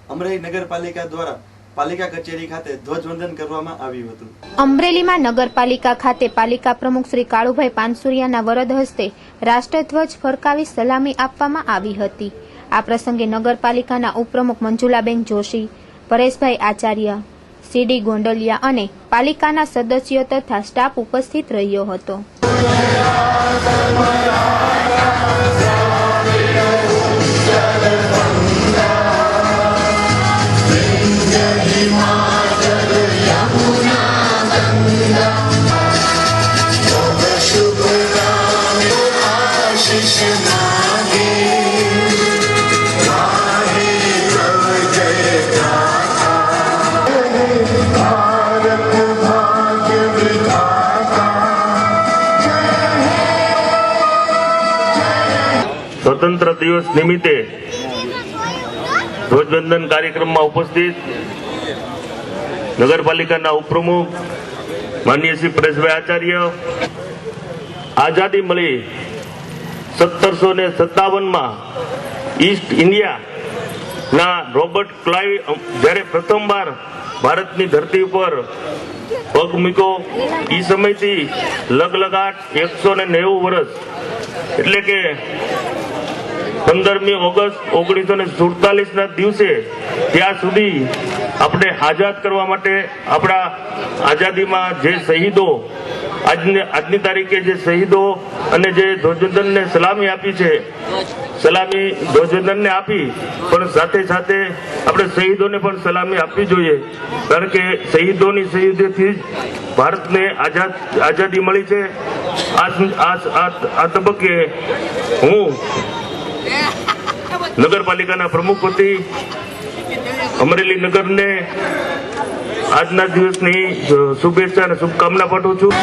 અમરેલી નગરપાલિકા દ્વારા પાલિકા કચેરી ખાતે ધ્વજવંદન કરવામાં આવ્યું હતું। અમરેલીમાં નગરપાલિકા ખાતે પાલિકા પ્રમુખ શ્રી કાળુભાઈ પાનસુરિયાના વરદ હસ્તે રાષ્ટ્રધ્વજ ફરકાવી સલામી આપવામાં આવી હતી। આ પ્રસંગે નગરપાલિકાના ઉપપ્રમુખ મંજુલાબેન જોશી, પરેશભાઈ આચાર્ય, સીડી ગોંડલિયા અને પાલિકાના સદસ્યો તથા સ્ટાફ ઉપસ્થિત રહ્યો હતો। स्वतंत्र दिवस निमित्ते ध्वजवंदन कार्यक्रम में उपस्थित नगरपालिका उपप्रमुख माननीय श्री परेशभाई आचार्य, आजादी मळी 1757 में ईस्ट इंडिया ना रॉबर्ट क्लाइव जયારે प्रथम बार भारत की धरती पर पग मूक्यो ई समय थी लगलगाट 190 वर्ष એટલે કે 15મી ઓગસ્ટ 1947 ના દિવસે ત્યાં સુધી આપણે આઝાદ કરવા માટે આપણા આઝાદીમાં જે શહીદો આજની તારીખે જે શહીદો અને જે ધ્વજવંદનને સલામી આપી છે, સલામી ધ્વજવંદનને આપી, પણ સાથે સાથે આપણે શહીદોને પણ સલામી આપવી જોઈએ, કારણ કે શહીદોની શહીદીથી જ ભારતને આઝાદી મળી છે। આ તબક્કે હું નગરપાલિકાના પ્રમુખ વતી અમરેલી નગરને આજના દિવસની શુભેચ્છા અને શુભકામના પાઠવું છું।